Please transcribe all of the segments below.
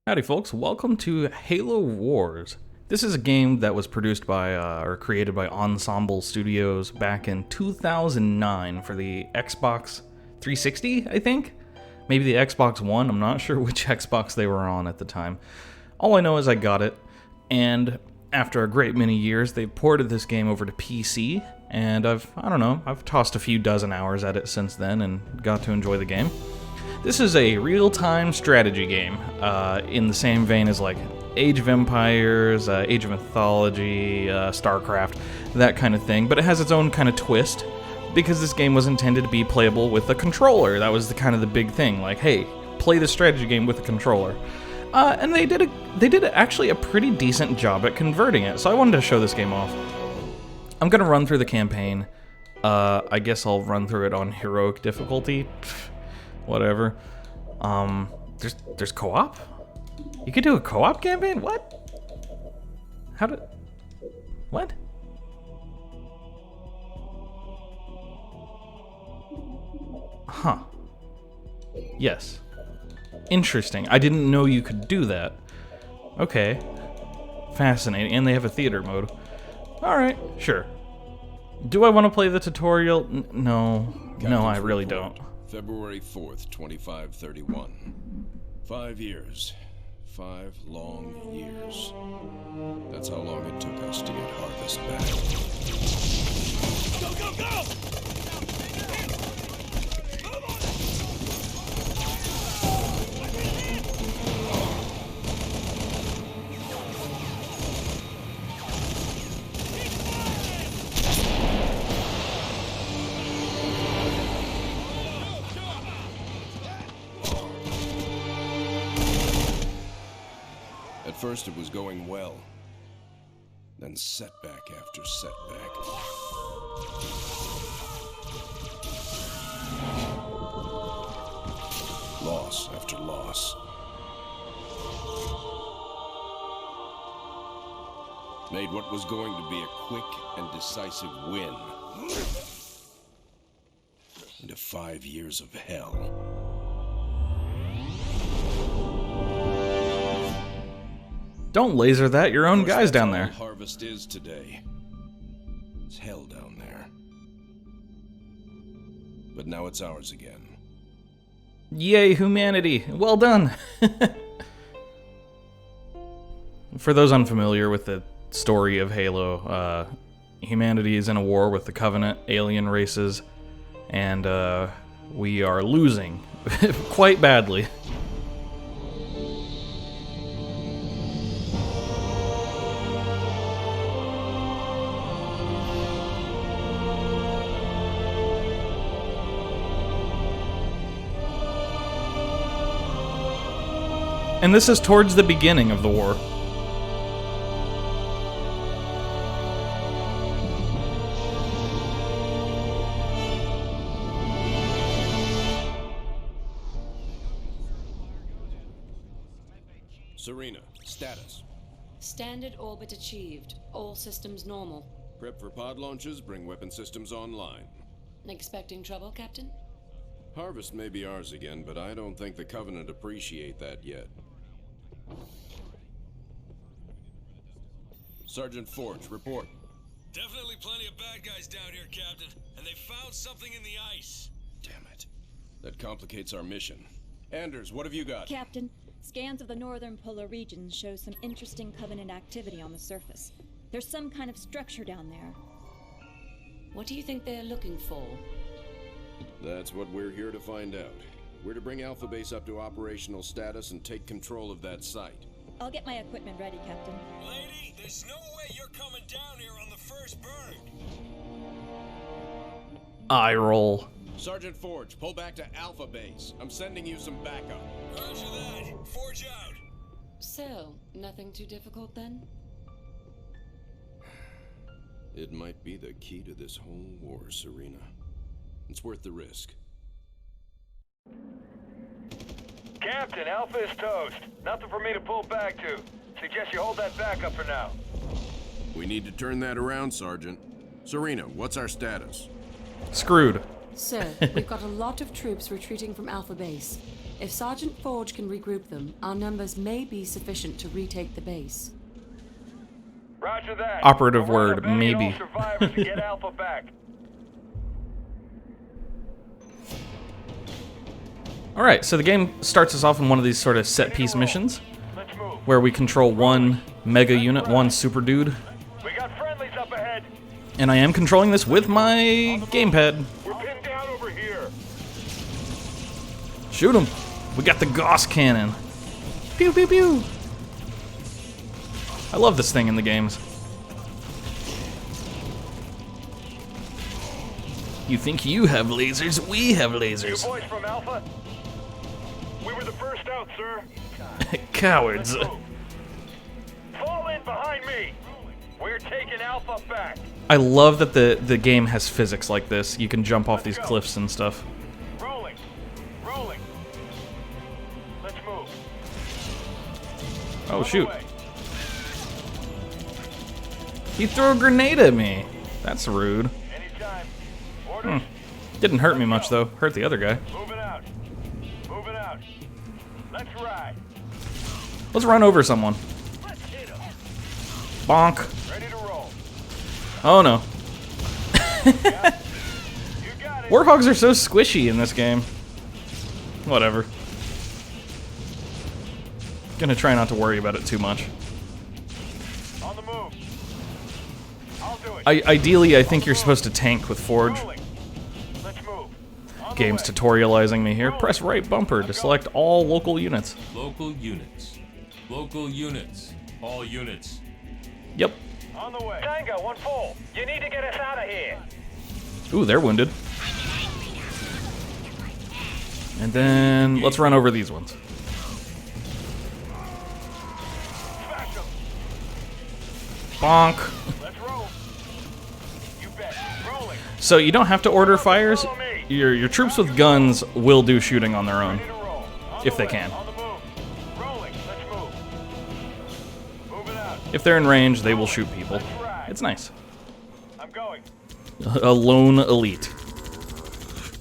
Howdy folks, welcome to Halo Wars. This is a game that was produced by, or created by Ensemble Studios back in 2009 for the Xbox 360, I think? Maybe the Xbox One, I'm not sure which Xbox they were on at the time. All I know is I got it, and after a great many years, they ported this game over to PC, and I've tossed a few dozen hours at it since then and got to enjoy the game. This is a real-time strategy game, in the same vein as like Age of Empires, Age of Mythology, StarCraft, that kind of thing, but it has its own kind of twist, because this game was intended to be playable with a controller. That was the big thing, like, hey, play this strategy game with a controller. And they did actually a pretty decent job at converting it, so I wanted to show this game off. I'm gonna run through the campaign. I guess I'll run through it on heroic difficulty. Whatever. There's co-op? You could do a co-op campaign? What? What? Huh. Yes. Interesting. I didn't know you could do that. Okay. Fascinating. And they have a theater mode. Alright, sure. Do I want to play the tutorial? No. No, I really don't. February 4th, 2531. 5 years. 5 long years. That's how long it took us to get Harvest back. Go, go, go! At first it was going well, then setback after setback. Loss after loss. Made what was going to be a quick and decisive win into 5 years of hell. Don't laser that, your own guy's down there. Harvest is today. It's hell down there. But now it's ours again. Yay, humanity. Well done. For those unfamiliar with the story of Halo, humanity is in a war with the Covenant alien races, and we are losing quite badly. And this is towards the beginning of the war. Serena, status. Standard orbit achieved. All systems normal. Prep for pod launches, bring weapon systems online. Expecting trouble, Captain? Harvest may be ours again, but I don't think the Covenant appreciate that yet. Sergeant Forge, report. Definitely plenty of bad guys down here, Captain, and they found something in the ice. Damn it. That complicates our mission. Anders, what have you got? Captain, scans of the northern polar regions show some interesting Covenant activity on the surface. There's some kind of structure down there. What do you think they're looking for? That's what we're here to find out. We're to bring Alpha Base up to operational status and take control of that site. I'll get my equipment ready, Captain. Lady, there's no way you're coming down here on the first burn. Eye roll. Sergeant Forge, pull back to Alpha Base. I'm sending you some backup. Roger that. Forge out. So, nothing too difficult then? It might be the key to this whole war, Serena. It's worth the risk. Captain, Alpha is toast. Nothing for me to pull back to. Suggest you hold that back up for now. We need to turn that around, Sergeant. Serena, what's our status? Screwed. Sir, we've got a lot of troops retreating from Alpha Base. If Sergeant Forge can regroup them, our numbers may be sufficient to retake the base. Roger that. Operative We'll word, round up any and maybe. all survivors and get Alpha back. Alright, so the game starts us off in one of these sort of set-piece missions, Let's move. where we control one mega unit, one super dude, We got friendlies up ahead. and I am controlling this with my gamepad. We're pinned down over here. Shoot him! We got the Gauss cannon. Pew pew pew! I love this thing in the games. You think you have lasers? We have You lasers. boys from Alpha? We were the first out, sir. Cowards. Fall in behind me. We're taking Alpha back. I love that the game has physics like this. You can jump off these cliffs and stuff. Rolling. Rolling. Let's move. Oh On the shoot. way. He threw a grenade at me. That's rude. Anytime. Orders. Didn't hurt me much though. Hurt the other guy. Moving out. Moving out. Let's ride. Let's run over someone. Let's hit 'em. Bonk. Ready to roll. Oh no. You got it. Warthogs are so squishy in this game. Whatever. Gonna try not to worry about it too much. On the move. I'll do it. Ideally, I think you're supposed to tank with Forge. Rolling. Let's move. On the Game's way. tutorializing me here. Press right bumper to select all local units. Local units. Local units. All units. Yep. On the way. Tango, one full. You need to get us out of here. Ooh, they're wounded. And then let's run over these ones. Smash 'em. Bonk. Let's roll. You bet. Rolling. So you don't have to order fires. Follow me. Your troops with guns will do shooting on their own. Ready to roll. On If the they way. can. On the move. Rolling. Let's move. Moving out. If they're in range, they will shoot people. It's nice. I'm going. A lone elite.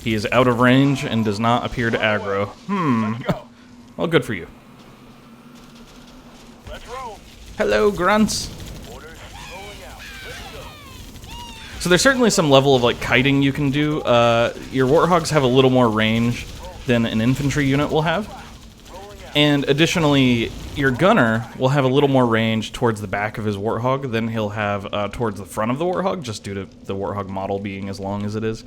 He is out of range and does not appear to aggro. Let's go. Well, good for you. Let's roll. Hello, grunts. Orders rolling out. Let's go. So there's certainly some level of like kiting you can do. Your warthogs have a little more range than an infantry unit will have. And additionally, your gunner will have a little more range towards the back of his warthog than he'll have towards the front of the warthog, just due to the warthog model being as long as it is.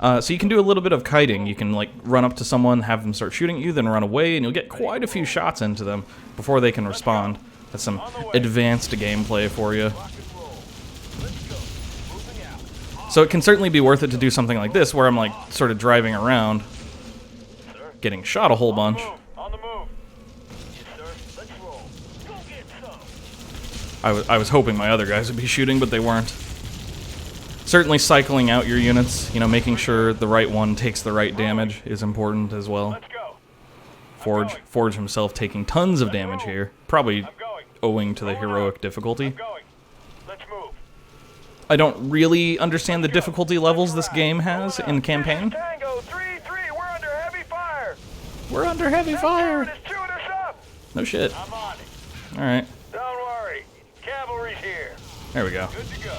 So you can do a little bit of kiting. You can like run up to someone, have them start shooting at you, then run away, and you'll get quite a few shots into them before they can respond. That's some advanced gameplay for you. So it can certainly be worth it to do something like this, where I'm like sort of driving around, getting shot a whole bunch. On the move. Yes, sir. Let's roll. Go get some. I was hoping my other guys would be shooting, but they weren't. Certainly cycling out your units, you know, making sure the right one takes the right damage is important as well. Let's go. Forge himself taking tons of damage here, probably I'm going. owing to the heroic difficulty. I'm going. Let's move. I don't really understand the difficulty levels this game has in campaign. Tango 3-3. We're under heavy fire. We're under heavy fire. It's chewing us up. No shit. I'm on it. Alright, Don't worry. Cavalry's here. there we go. Good to go.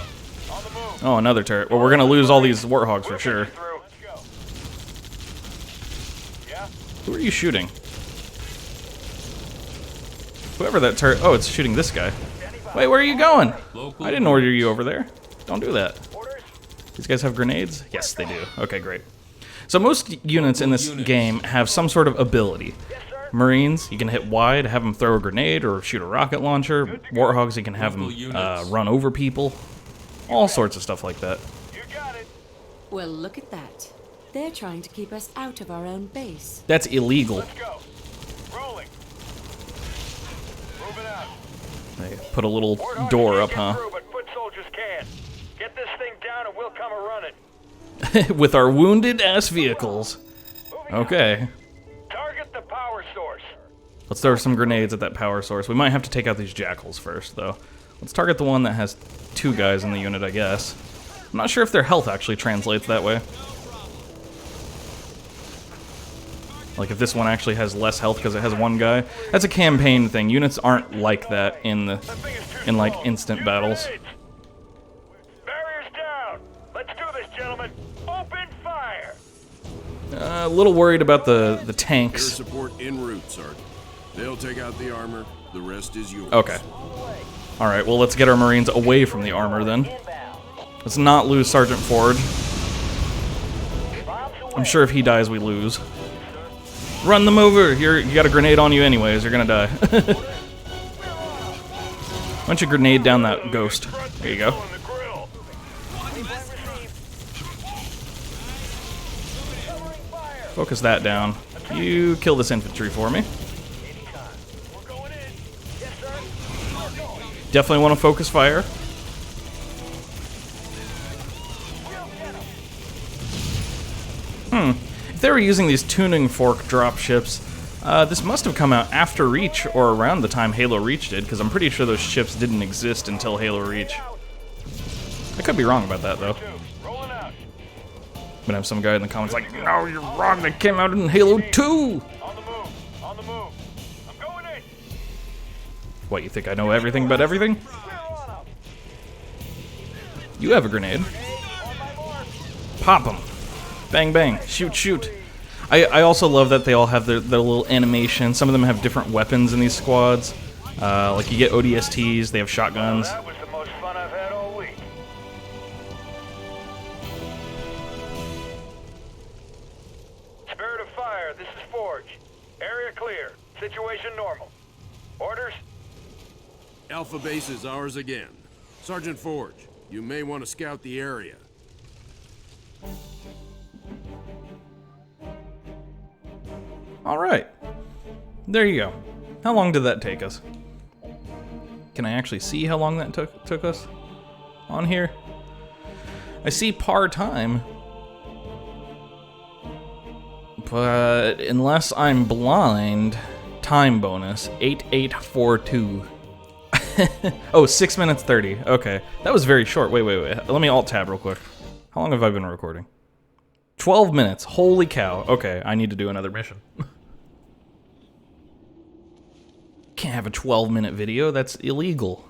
On the move. Oh, another turret. Well, we're gonna lose all these warthogs for sure. Through. Let's go. Yeah? Who are you shooting? Whoever that turret... Oh, it's shooting this guy. Wait, where are you going? Local I didn't order you over there. Don't do that. Orders? These guys have grenades? Yes, they do. Okay, great. So most units in this game have some sort of ability. Marines, you can hit Y to have them throw a grenade or shoot a rocket launcher. Warthogs, you can have them run over people. All sorts of stuff like that. You got it. Well, look at that. They're trying to keep us out of our own base. That's illegal. Let's go. Rolling. Moving out. They put a little Warthogs door can't up, get huh? through, but foot soldiers can. Get this thing down and we'll come a-running. With our wounded ass vehicles. Okay. Target the power source. Let's throw some grenades at that power source. We might have to take out these jackals first, though. Let's target the one that has 2 guys in the unit, I guess. I'm not sure if their health actually translates that way. Like if this one actually has less health because it has one guy. That's a campaign thing. Units aren't like that in like instant battles. Barriers down. Let's do this, gentlemen. Open fire. A little worried about the Air tanks. support en route, Sergeant. They'll take out the armor. The rest is yours. Okay. All right. Well, let's get our Marines away from the armor then. Let's not lose Sergeant Ford. I'm sure if he dies, we lose. Run them over! You got a grenade on you anyways, you're gonna die. Why don't you grenade down that ghost? There you go. Focus that down. You kill this infantry for me. Definitely want to focus fire. If they were using these tuning fork dropships, this must have come out after Reach or around the time Halo Reach did, because I'm pretty sure those ships didn't exist until Halo Reach. I could be wrong about that, though. I'm gonna have some guy in the comments like, no, you're wrong, they came out in Halo 2! On the move. On the move. I'm going in. What, you think I know everything about everything? You have a grenade. Pop them. Bang, bang. Shoot, shoot. I also love that they all have their little animation. Some of them have different weapons in these squads. Like you get ODSTs, they have shotguns. That was the most fun I've had all week. Spirit of fire, this is Forge. Area clear. Situation normal. Orders? Alpha base is ours again. Sergeant Forge, you may want to scout the area. Alright. There you go. How long did that take us? Can I actually see how long that took us on here? I see par time. But unless I'm blind, time bonus, 8842. Oh, 6 minutes 30. Okay. That was very short. Wait. Let me alt-tab real quick. How long have I been recording? 12 minutes. Holy cow. Okay, I need to do another mission. Can't have a 12-minute video. That's illegal.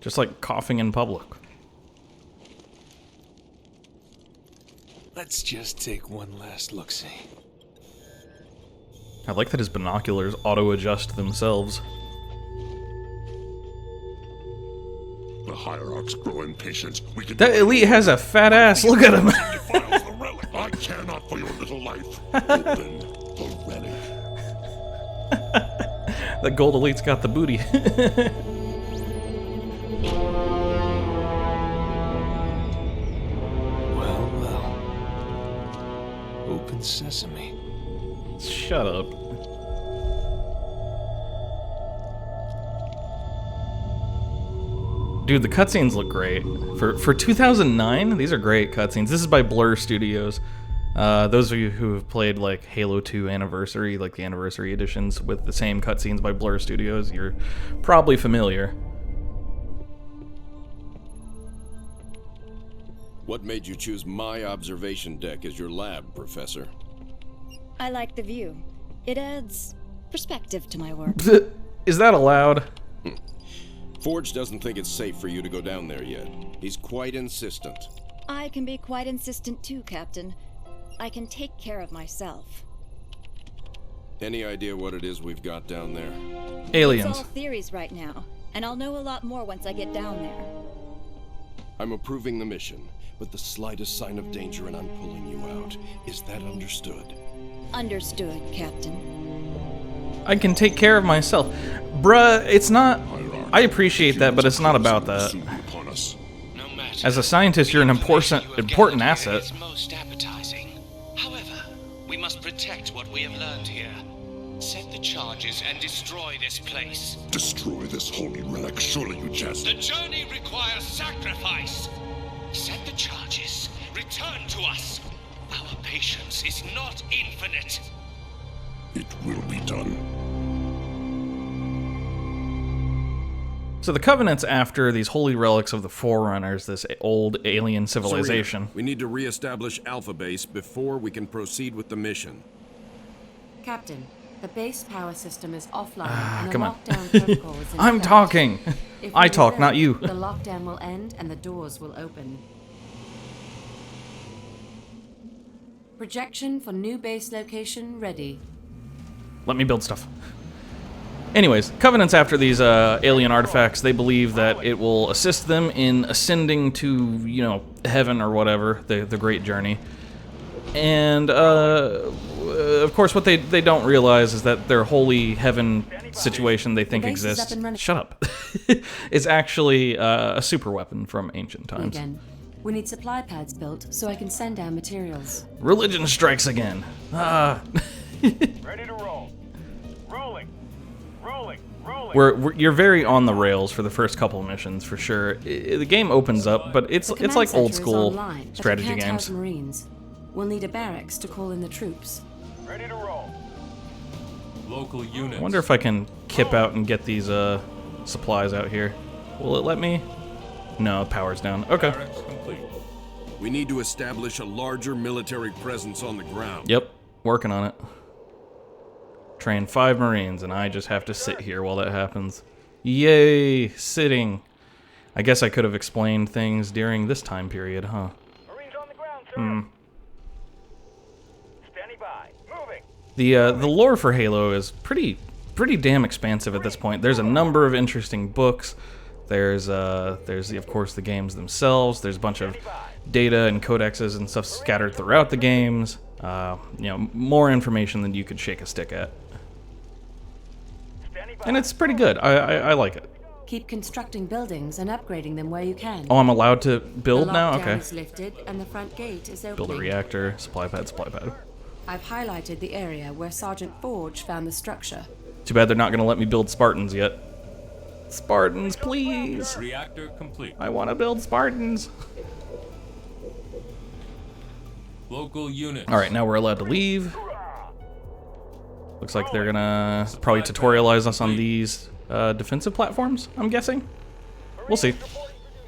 Just like coughing in public. Let's just take one last look-see. I like that his binoculars auto-adjust themselves. The hierarchs grow impatient. We can That elite has a fat ass. Look at him. defiles the relic. I cannot for your little life. Open the relic. That gold elite's got the booty. Well. Open sesame. Shut up. Dude, the cutscenes look great. For 2009, these are great cutscenes. This is by Blur Studios. Those of you who have played like Halo 2 Anniversary, like the Anniversary editions with the same cutscenes by Blur Studios, you're probably familiar. What made you choose my observation deck as your lab, Professor? I like the view. It adds perspective to my work. Is that allowed? Forge doesn't think it's safe for you to go down there yet. He's quite insistent. I can be quite insistent too, Captain. I can take care of myself. Any idea what it is we've got down there? Aliens. It's all theories right now, and I'll know a lot more once I get down there. I'm approving the mission, but the slightest sign of danger and I'm pulling you out. Is that understood? Understood, Captain. I can take care of myself. Bruh, it's not... I appreciate that, but it's not about that. No matter. As a scientist, you're an important asset. Is most appetizing. However, we must protect what we have learned here. Set the charges and destroy this place. Destroy this holy relic. Surely you jest. The journey requires sacrifice. Set the charges. Return to us. Our patience is not infinite. It will be done. So the Covenant's after these holy relics of the Forerunners, this old alien civilization. Serena, we need to re-establish Alpha Base before we can proceed with the mission. Captain, the base power system is offline and the come on. lockdown protocol is in I'm effect. talking. If I we talk, rebuild, not you. The lockdown will end and the doors will open. Projection for new base location ready. Let me build stuff. Anyways, Covenant's after these alien artifacts. They believe that it will assist them in ascending to, you know, heaven or whatever, the great journey. And, of course, what they don't realize is that their holy heaven situation they think The base is exists, up and running. shut up, is actually a super weapon from ancient times. Again. We need supply pads built so I can send down materials. Religion strikes again. Ah. Ready to roll. Rolling. You're very on the rails for the first couple of missions, for sure. The game opens up, but it's The like command old center is school online, but strategy it can't games. house Marines. We'll need a barracks to call in the troops. Ready to roll. Local units. I wonder if I can kip out and get these supplies out here. Will it let me? No, power's down. Okay. Barracks complete. We need to establish a larger military presence on the ground. Yep, working on it. Train 5 Marines, and I just have to sit here while that happens. Yay, sitting. I guess I could have explained things during this time period, huh? Marines on the ground, sir. Standing by. Moving. The lore for Halo is pretty damn expansive at this point. There's a number of interesting books. There's of course the games themselves. There's a bunch of data and codexes and stuff scattered throughout the games. You know, more information than you could shake a stick at. And it's pretty good. I like it. Keep constructing buildings and upgrading them where you can. Oh, I'm allowed to build the now? lockdown Okay. is lifted and the front gate is opening. Build a reactor, supply pad, supply pad. I've highlighted the area where Sergeant Forge found the structure. Too bad they're not going to let me build Spartans yet. Spartans, please. Reactor complete. I want to build Spartans. Local units. All right, now we're allowed to leave. Looks like they're gonna probably tutorialize us on these defensive platforms, I'm guessing. We'll see.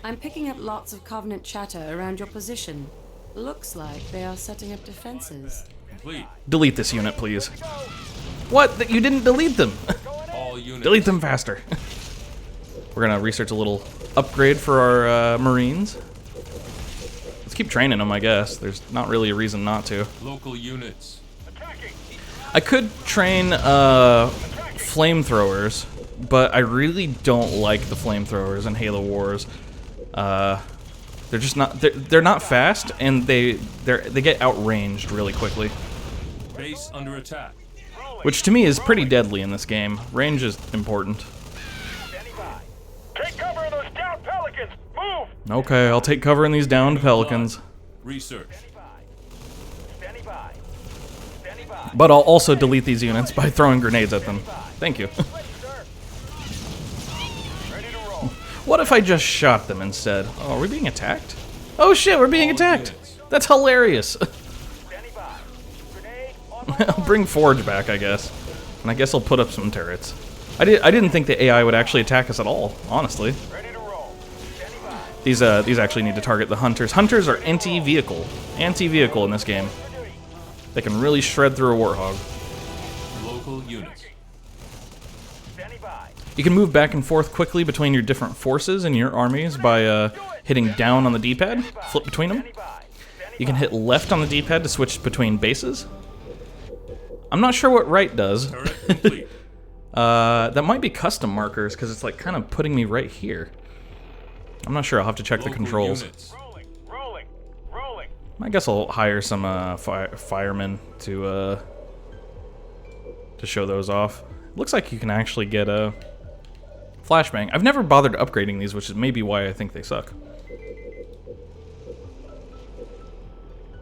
I'm picking up lots of Covenant chatter around your position. Looks like they are setting up defenses. Complete. Delete this unit, please. What? You didn't delete them? All units. Delete them faster. We're gonna research a little upgrade for our Marines. Let's keep training them, I guess. There's not really a reason not to. Local units. I could train flamethrowers, but I really don't like the flamethrowers in Halo Wars. They're just not. They're not fast, and they get outranged really quickly, Base under attack. which to me is pretty deadly in this game. Range is important. Take cover of those downed pelicans. Move. Okay, I'll take cover in these downed pelicans, Research. Standing by. Standing by. but I'll also delete these units by throwing grenades at them. Thank you. Ready, sir. Ready to roll. What if I just shot them instead? Oh, are we being attacked? Oh shit, we're being All attacked. units. That's hilarious. Standing by. Grenade on I'll bring Forge back, I guess. And I guess I'll put up some turrets. I didn't think the AI would actually attack us at all, honestly. Ready to roll. Standing by. These actually need to target the hunters. Hunters are anti-vehicle in this game. They can really shred through a warthog. Local units. Standing by. You can move back and forth quickly between your different forces in your armies by hitting down on the D-pad, flip between them. Standing by. You can hit left on the D-pad to switch between bases. I'm not sure what right does. Turret complete. That might be custom markers, because it's like kind of putting me right here. I'm not sure, I'll have to check the Local controls. units. Rolling. I guess I'll hire some firemen to show those off. Looks like you can actually get a flashbang. I've never bothered upgrading these, which is maybe why I think they suck.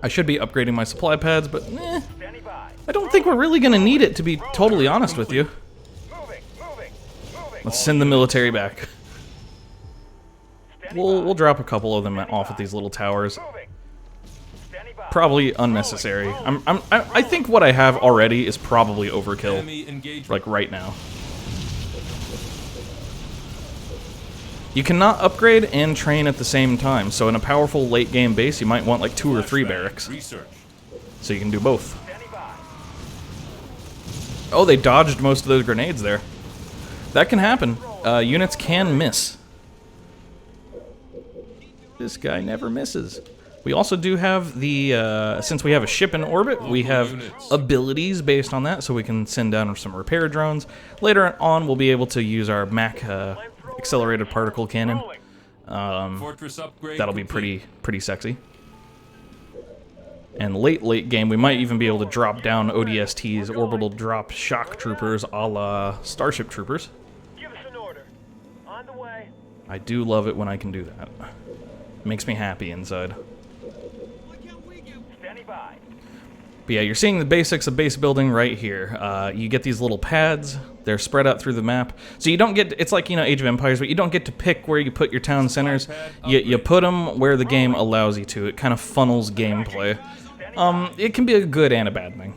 I should be upgrading my supply pads, but Standing by. I don't think we're really gonna need it, to be totally honest with you. Moving. Let's send the military back. Standing We'll drop a couple of them off at these little towers. Moving. Standing by. Probably unnecessary. I think what I have already is probably overkill, Enemy engagement. like right now. You cannot upgrade and train at the same time, so in a powerful late game base, you might want like 2 or 3 barracks, Research. so you can do both. Standing by. Oh, they dodged most of those grenades there. That can happen. Units can miss. This guy never misses. We also do have the, since we have a ship in orbit, we have abilities based on that, so we can send down some repair drones. Later on, we'll be able to use our Mac accelerated particle cannon. That'll be pretty sexy. And late game, we might even be able to drop down ODSTs, orbital drop shock troopers, a la Starship Troopers. Give us an order. On the way. I do love it when I can do that. Makes me happy inside. Standing by. But yeah, you're seeing the basics of base building right here. You get these little pads. They're spread out through the map. So you don't get, it's like, you know, Age of Empires, but you don't get to pick where you put your town centers. You put them where the game allows you to. It kind of funnels gameplay. It can be a good and a bad thing.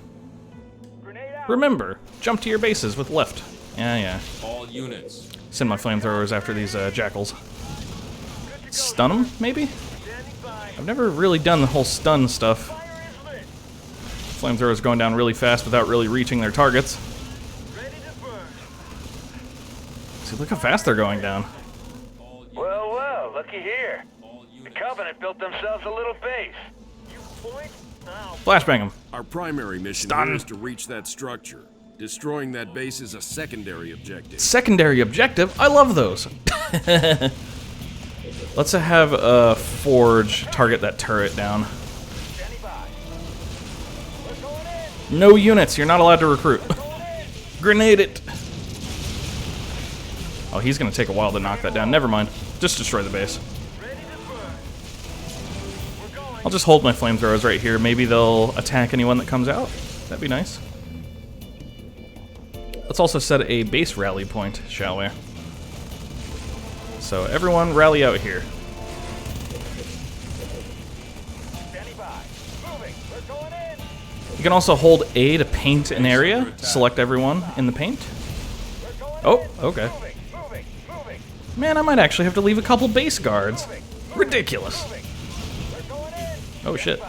Remember, jump to your bases with left. Yeah. All units. Send my flamethrowers after these jackals. Stun them, maybe? I've never really done the whole stun stuff. Flamethrowers going down really fast without really reaching their targets. See, look how fast they're going down. Well, looky here. The Covenant built themselves a little base. Flashbang them. Our primary mission Stun. here is to reach that structure. Destroying that base is a secondary objective. Secondary objective? I love those. Let's have a Forge target that turret down. No units, you're not allowed to recruit. Grenade it. Oh, he's gonna take a while to knock that down. Never mind. Just destroy the base. I'll just hold my flamethrowers right here. Maybe they'll attack anyone that comes out. That'd be nice. Let's also set a base rally point, shall we? So everyone rally out here. You can also hold A to paint an area. Select everyone in the paint. Oh, okay. Man, I might actually have to leave a couple base guards. Ridiculous. Oh shit.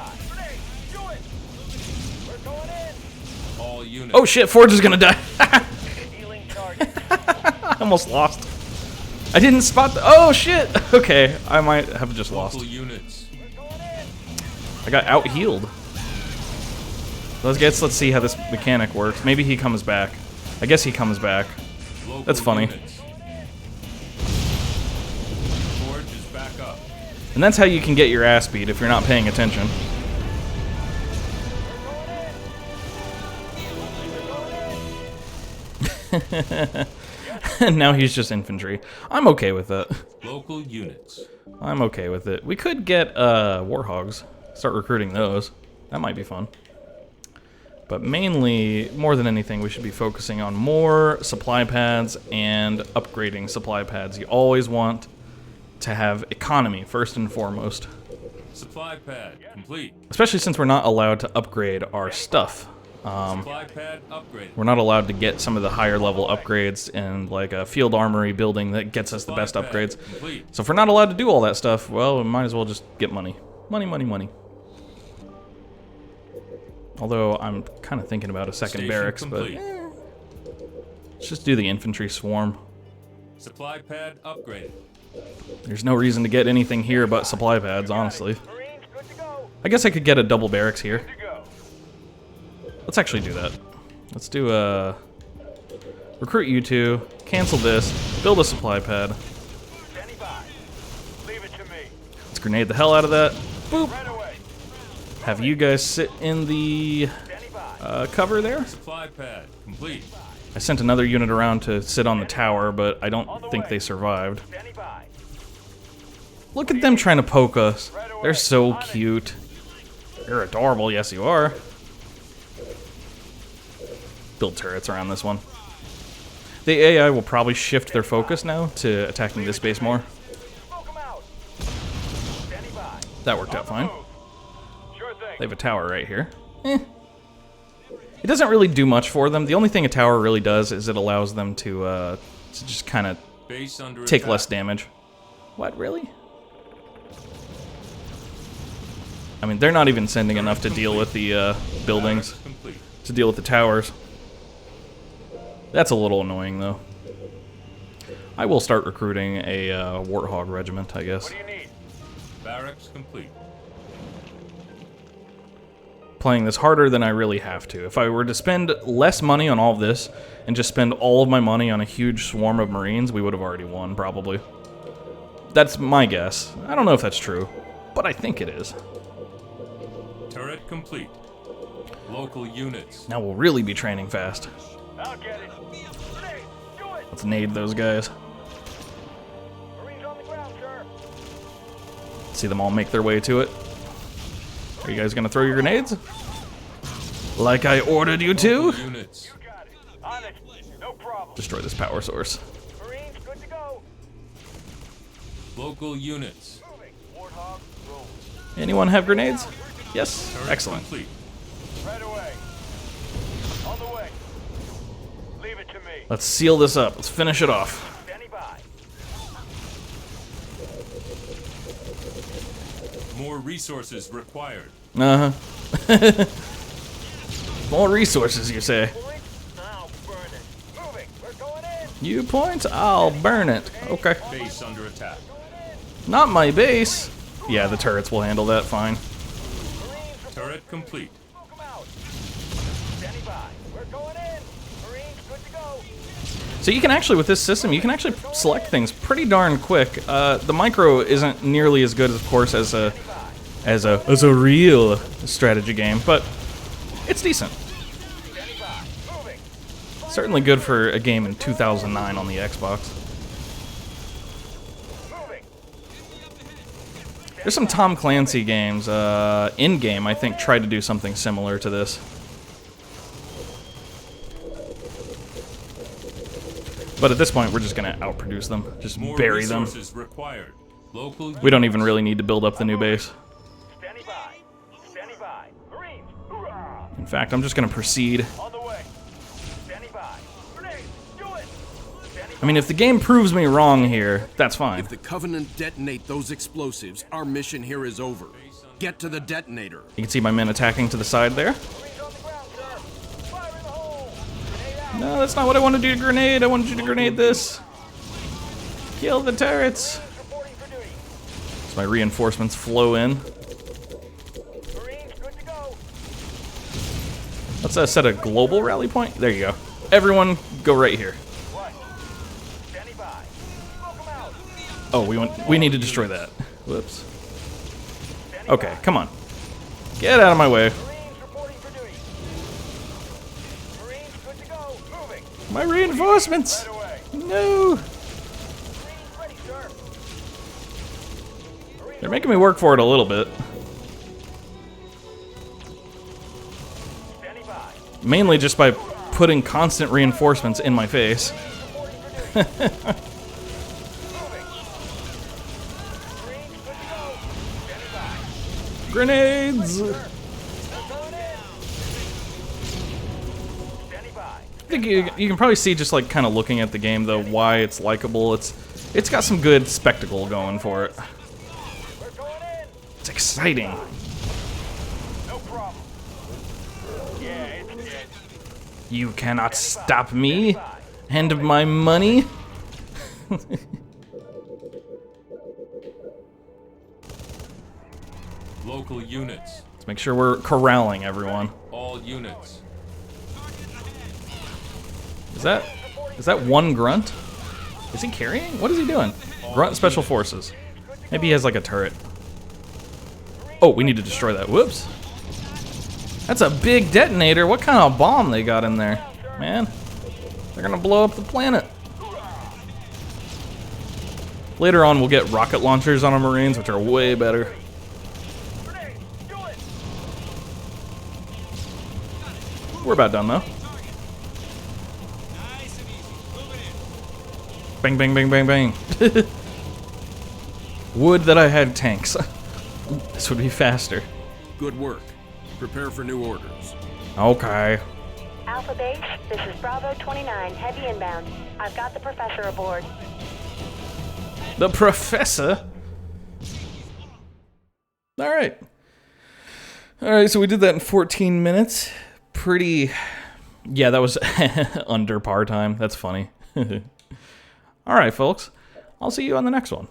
Oh shit, Forge is gonna die. I almost lost. I didn't spot the— oh shit! Okay, I might have just lost. I got out-healed. Let's see how this mechanic works. Maybe he comes back. I guess he comes back. That's funny. And that's how you can get your ass beat if you're not paying attention. And now he's just infantry. I'm okay with it. Local units. I'm okay with it. We could get warhogs. Start recruiting those. That might be fun. But mainly, more than anything, we should be focusing on more supply pads and upgrading supply pads. You always want to have economy first and foremost. Supply pad complete. Especially since we're not allowed to upgrade our stuff. Supply pad upgraded. We're not allowed to get some of the higher level upgrades in like a field armory building that gets us the best upgrades. Complete. So if we're not allowed to do all that stuff, well, we might as well just get money. Money. Although I'm kind of thinking about a second Station barracks, complete. but let's just do the infantry swarm. Supply pad upgraded. There's no reason to get anything here but supply pads, honestly. I guess I could get a double barracks here. Let's actually do that. Let's do a recruit you two, cancel this, build a supply pad. Let's grenade the hell out of that. Boop. Have you guys sit in the cover there. Supply pad complete. I sent another unit around to sit on the tower, but I don't think they survived. Look at them trying to poke us. They're so cute. You're adorable, yes you are. Build turrets around this one. The AI will probably shift their focus now to attacking this base more. That worked out fine. They have a tower right here. It doesn't really do much for them. The only thing a tower really does is it allows them to just kind of take attack. less damage. What, really? I mean, they're not even sending enough to deal with the buildings, to deal with the towers. That's a little annoying, though. I will start recruiting a Warthog regiment, I guess. What do you need? Barracks complete. Playing this harder than I really have to. If I were to spend less money on all of this and just spend all of my money on a huge swarm of Marines, we would have already won, probably. That's my guess. I don't know if that's true, but I think it is. Turret complete. Local units. Now we'll really be training fast. I'll get it. Grenade, do it. Let's nade those guys. Marines on the ground, sir. See them all make their way to it. Are you guys gonna throw your grenades? Like I ordered you to? Local units. You got it. On it. No problem. Destroy this power source. Marines, good to go. Local units. Moving. Warthog, roll. Anyone have grenades? Yes. Turret Excellent. complete. Right away. On the way. Leave it to me. Let's seal this up. Let's finish it off. Standing by. More resources required. Uh-huh. More resources, you say? Point, I'll burn it. Moving. We're going in. You point, I'll burn it. Okay. Base under attack. Not my base. Yeah, the turrets will handle that fine. Turret complete. Smoke 'em out. Standing by. We're going in. Marines, good to go. So you can actually, with this system, you can actually select things pretty darn quick. The micro isn't nearly as good, of course, as a real strategy game, but it's decent. Standing by. Moving. Certainly good for a game in 2009 on the Xbox. Moving. There's some Tom Clancy games, in-game, I think, tried to do something similar to this. But at this point, we're just gonna outproduce them. Just More bury them. resources required. Local We don't even really need to build up the new base. Standing by. Standing by. Marines. Hoorah. In fact, I'm just gonna proceed. On the way. Standing by. Grenade. Do it. Standing I mean, if the game proves me wrong here, that's fine. If the Covenant detonate those explosives, our mission here is over. Get to the detonator. You can see my men attacking to the side there. Marines on the ground, sir. Fire in the hole. Grenade out. No, that's not what I wanted you to grenade. I wanted you to grenade this. Kill the turrets. Reporting for duty. As my reinforcements flow in. Marines, good to go. Let's set a global rally point. There you go. Everyone, go right here. What? Standing by. Smoke 'em out. Oh, we need to destroy that. Whoops. Standing Okay, by. come on. Get out of my way. Marines reporting for duty. Marines, good to go. Moving. My reinforcements. Right away. No. Marines ready, sir. Marines They're making me work for it a little bit. standing by. Mainly just by putting constant reinforcements in my face. Reporting for duty. Moving. Marines, good to go. Standing by. Grenades! They're going in. Standing by. I think you can probably see, just like kind of looking at the game, though, why it's likable. It's got some good spectacle going for it. We're going in. It's exciting. No problem. Yeah, it's dead. You cannot stop me. Hand my money. Local units. Let's make sure we're corralling everyone. All units. Is that one grunt? Is he carrying? What is he doing? Grunt Special Forces. Maybe he has like a turret. Oh, we need to destroy that. Whoops. That's a big detonator. What kind of bomb they got in there? Man, they're gonna blow up the planet. Later on, we'll get rocket launchers on our Marines, which are way better. Grenade. Do it. We're about done, though. Bang, bang, bang, bang, bang. Would that I had tanks. This would be faster. Good work. Prepare for new orders. Okay. Alpha Base, this is Bravo 29, heavy inbound. I've got the professor aboard. The professor? Alright. Alright, so we did that in 14 minutes. Pretty Yeah, that was under par time. That's funny. All right, folks. I'll see you on the next one.